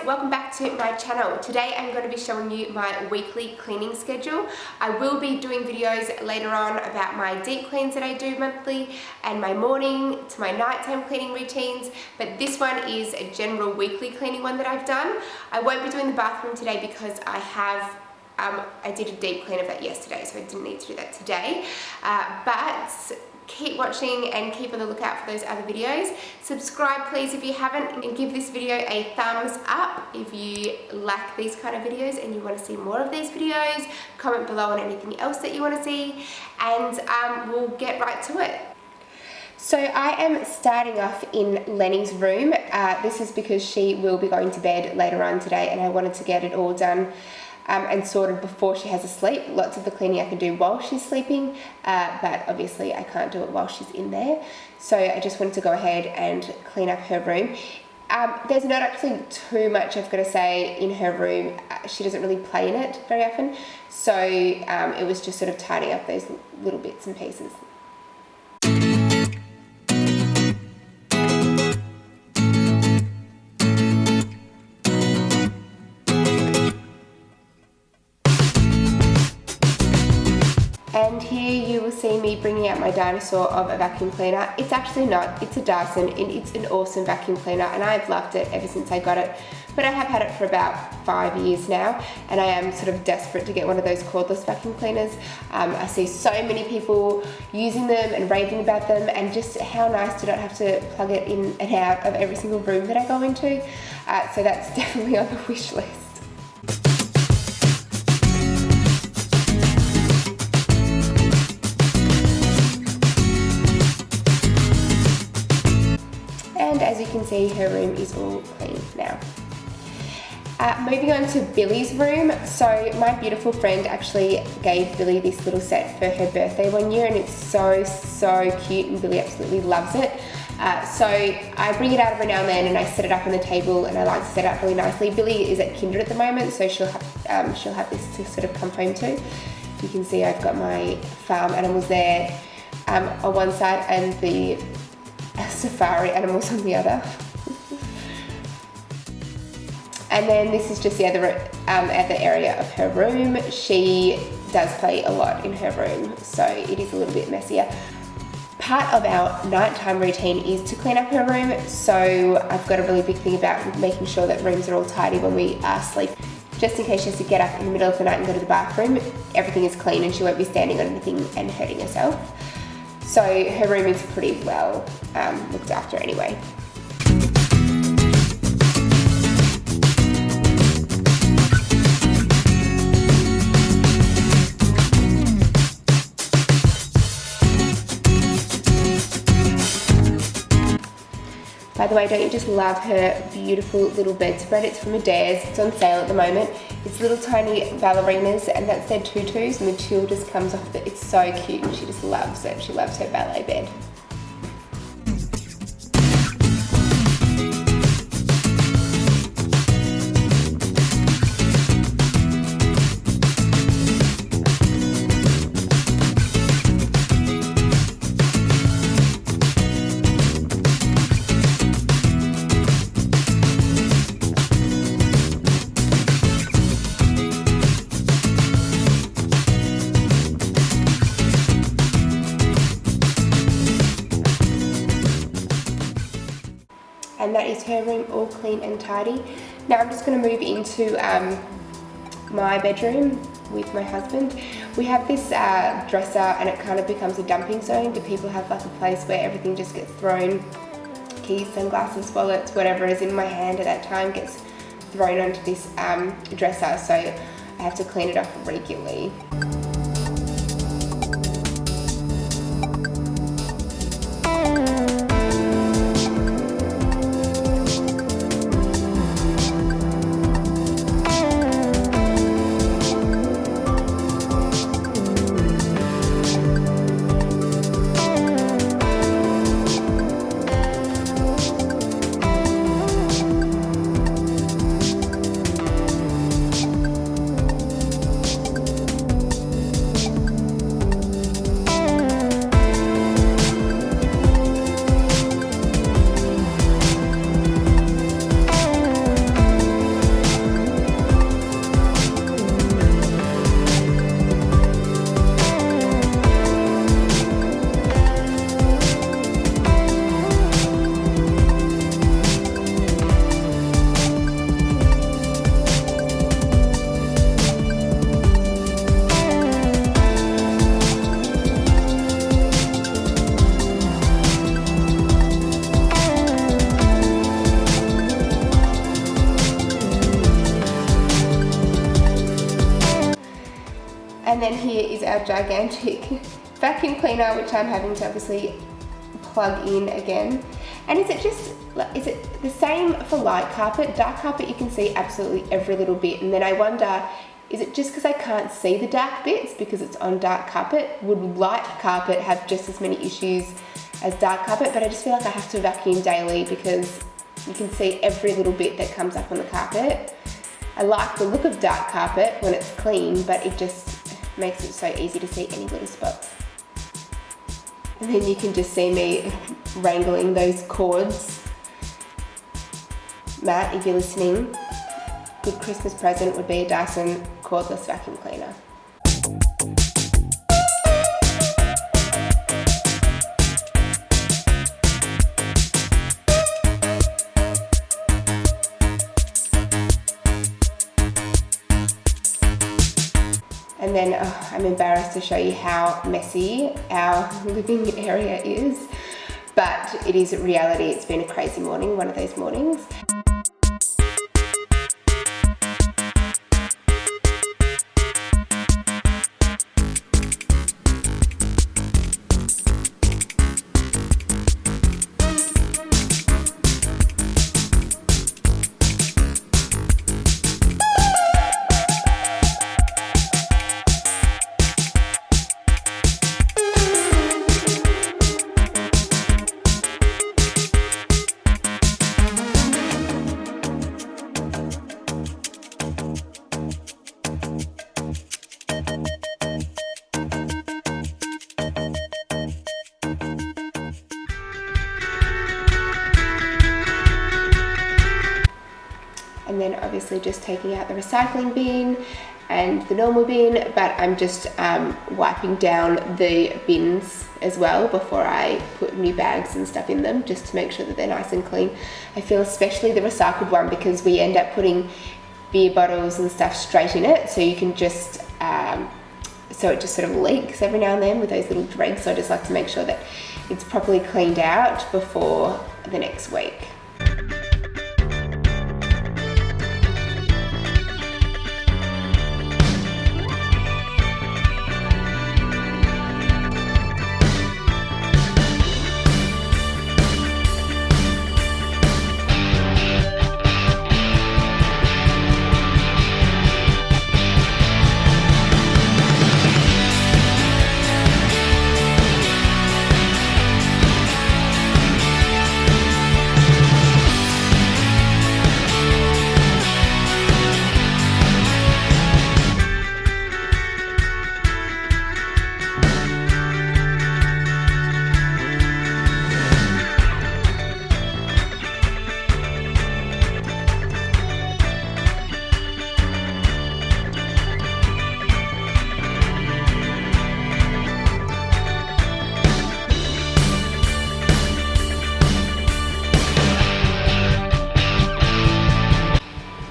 welcome back to my channel. Today I'm going to be showing you my weekly cleaning schedule. I will be doing videos later on about my deep cleans that I do monthly and my morning to my nighttime cleaning routines, but this one is a general weekly cleaning one that I've done. I won't be doing the bathroom today because I did a deep clean of that yesterday, so I didn't need to do that today, but keep watching and keep on the lookout for those other videos. Subscribe please if you haven't, and give this video a thumbs up if you like these kind of videos and you want to see more of these videos. Comment below on anything else that you want to see, and we'll get right to it. So I am starting off in Lenny's room. This is because she will be going to bed later on today and I wanted to get it all done and sorted before she has a sleep. Lots of the cleaning I can do while she's sleeping, but obviously I can't do it while she's in there. So I just wanted to go ahead and clean up her room. There's not actually too much I've got to say in her room. She doesn't really play in it very often. So it was just sort of tidying up those little bits and pieces. And here you will see me bringing out my dinosaur of a vacuum cleaner. It's actually not, it's a Dyson, and it's an awesome vacuum cleaner, and I've loved it ever since I got it. But I have had it for about 5 years now, and I am sort of desperate to get one of those cordless vacuum cleaners. I see so many people using them and raving about them, and just how nice to not have to plug it in and out of every single room that I go into. So that's definitely on the wish list. And as you can see, her room is all clean now. Moving on to Billy's room. So my beautiful friend actually gave Billy this little set for her birthday one year, and it's so cute, and Billy absolutely loves it. So I bring it out every now and then and I set it up on the table, and I like to set it up really nicely. Billy is at kinder at the moment, so she'll have this to sort of come home to. You can see I've got my farm animals there on one side and the safari animals on the other. And then this is just the other area of her room. She does play a lot in her room, so it is a little bit messier. Part of our nighttime routine is to clean up her room, so I've got a really big thing about making sure that rooms are all tidy when we asleep. Just in case she has to get up in the middle of the night and go to the bathroom, everything is clean and she won't be standing on anything and hurting herself. So her room is pretty well looked after anyway. By the way, don't you just love her beautiful little bedspread? It's from Adairs, it's on sale at the moment. It's little tiny ballerinas, and that's their tutus, and the tulle just comes off it. It's so cute, and she just loves it. She loves her ballet bed. And that is her room all clean and tidy. Now I'm just going to move into my bedroom with my husband. We have this dresser, and it kind of becomes a dumping zone. Do people have like a place where everything just gets thrown? Keys, sunglasses, wallets, whatever is in my hand at that time gets thrown onto this dresser, so I have to clean it off regularly. our gigantic vacuum cleaner, which I'm having to obviously plug in again. And is it the same for light carpet? Dark carpet, you can see absolutely every little bit, and then I wonder, is it just because I can't see the dark bits because it's on dark carpet? Would light carpet have just as many issues as dark carpet? But I just feel like I have to vacuum daily because you can see every little bit that comes up on the carpet. I like the look of dark carpet when it's clean, but it just makes it so easy to see any little spots. And then you can just see me wrangling those cords. Matt, if you're listening, good Christmas present would be a Dyson cordless vacuum cleaner. And then I'm embarrassed to show you how messy our living area is, but it is reality. It's been a crazy morning, one of those mornings. And then obviously just taking out the recycling bin and the normal bin, but I'm just wiping down the bins as well before I put new bags and stuff in them, just to make sure that they're nice and clean. I feel especially the recycled one, because we end up putting beer bottles and stuff straight in it, so you can just so it just sort of leaks every now and then with those little dregs. So I just like to make sure that it's properly cleaned out before the next week.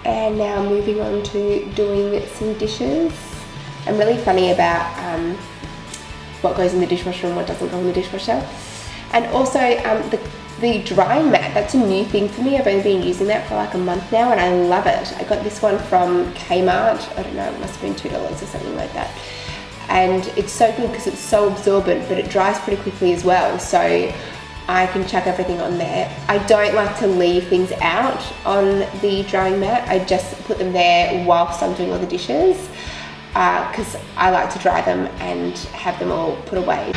And now moving on to doing some dishes. I'm really funny about what goes in the dishwasher and what doesn't go in the dishwasher. And also the drying mat, that's a new thing for me. I've only been using that for like a month now and I love it. I got this one from Kmart, I don't know, it must have been $2 or something like that. And it's so good because it's so absorbent, but it dries pretty quickly as well. So I can chuck everything on there. I don't like to leave things out on the drying mat. I just put them there whilst I'm doing all the dishes because I like to dry them and have them all put away.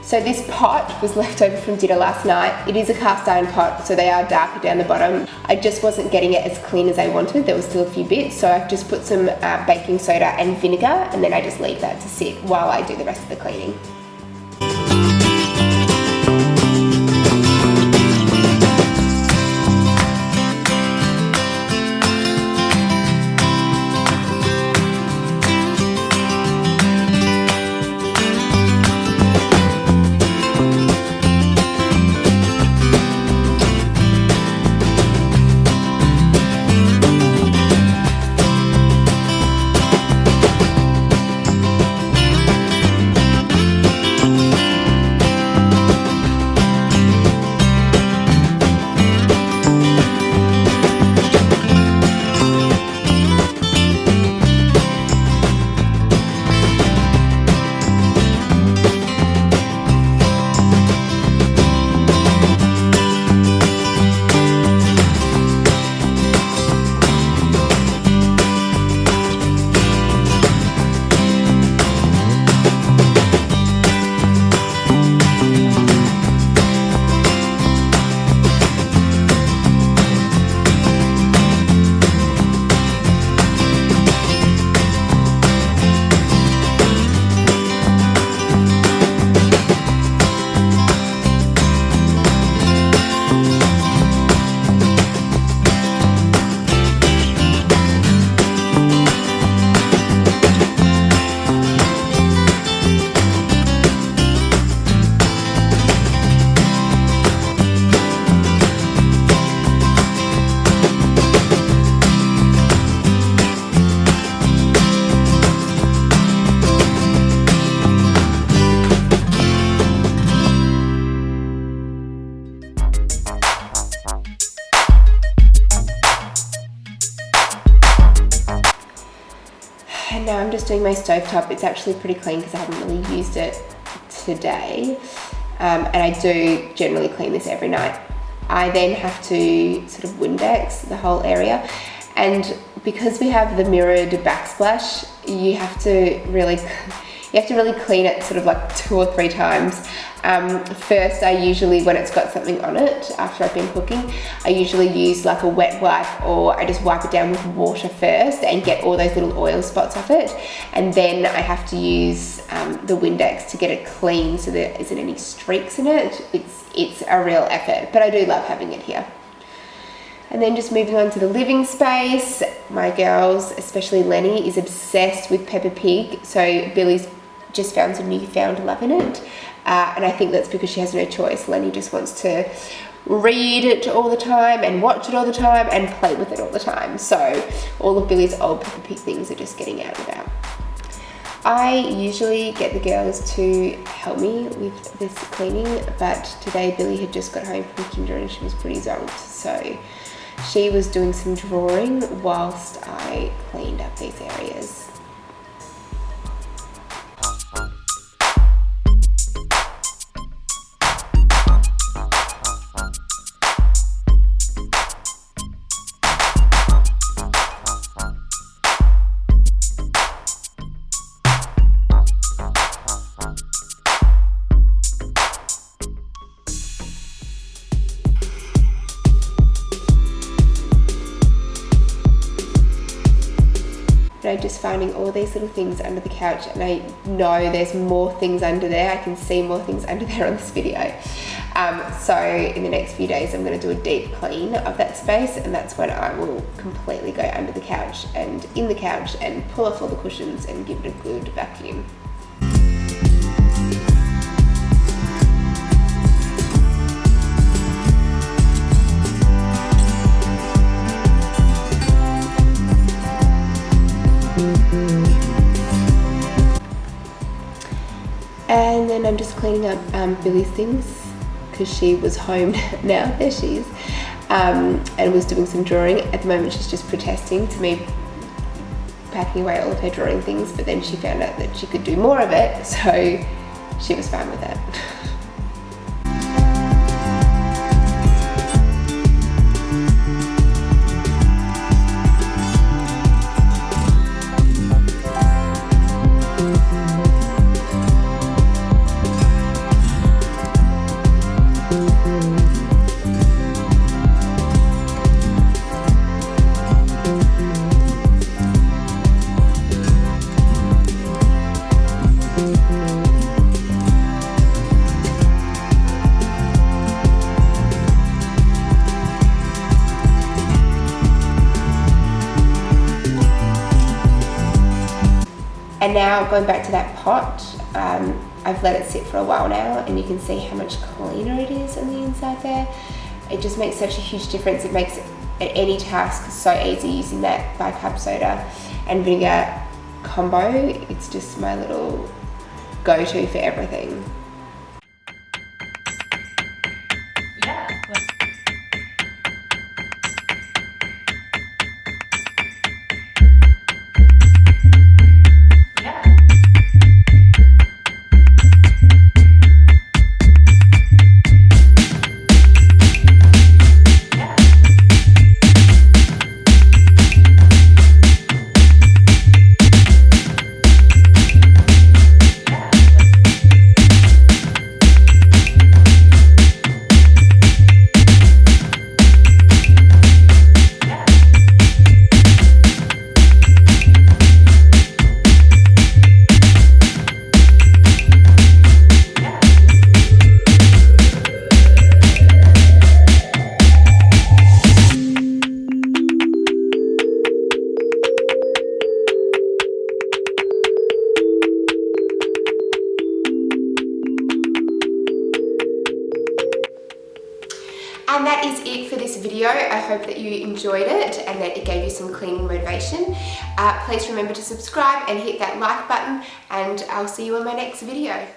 So this pot was left over from dinner last night. It is a cast iron pot, so they are darker down the bottom. I just wasn't getting it as clean as I wanted. There was still a few bits, so I've just put some baking soda and vinegar, and then I just leave that to sit while I do the rest of the cleaning. And now I'm just doing my stovetop. It's actually pretty clean because I haven't really used it today. And I do generally clean this every night. I then have to sort of Windex the whole area. And because we have the mirrored backsplash, you have to really clean it sort of like 2 or 3 times. First, I usually, when it's got something on it, after I've been cooking, I usually use like a wet wipe, or I just wipe it down with water first and get all those little oil spots off it. And then I have to use the Windex to get it clean so there isn't any streaks in it. It's a real effort, but I do love having it here. And then just moving on to the living space, my girls, especially Lenny, is obsessed with Peppa Pig. So Billy's just found some newfound love in it. And I think that's because she has no choice. Lenny just wants to read it all the time and watch it all the time and play with it all the time. So all of Billy's old Peppa Pig things are just getting out and about. I usually get the girls to help me with this cleaning, but today Billy had just got home from kinder and she was pretty zonked. So she was doing some drawing whilst I cleaned up these areas. I'm just finding all these little things under the couch, and I know there's more things under there. I can see more things under there on this video. So in the next few days I'm going to do a deep clean of that space, and that's when I will completely go under the couch and in the couch and pull off all the cushions and give it a good vacuum. And then I'm just cleaning up Billy's things because she was home now. There she is, and was doing some drawing. At the moment she's just protesting to me packing away all of her drawing things, but then she found out that she could do more of it, so she was fine with that. now going back to that pot, I've let it sit for a while now, and you can see how much cleaner it is on the inside there. It just makes such a huge difference. It makes any task so easy using that bicarb soda and vinegar combo. It's just my little go-to for everything. And that is it for this video. I hope that you enjoyed it and that it gave you some cleaning motivation. Please remember to subscribe and hit that like button, and I'll see you in my next video.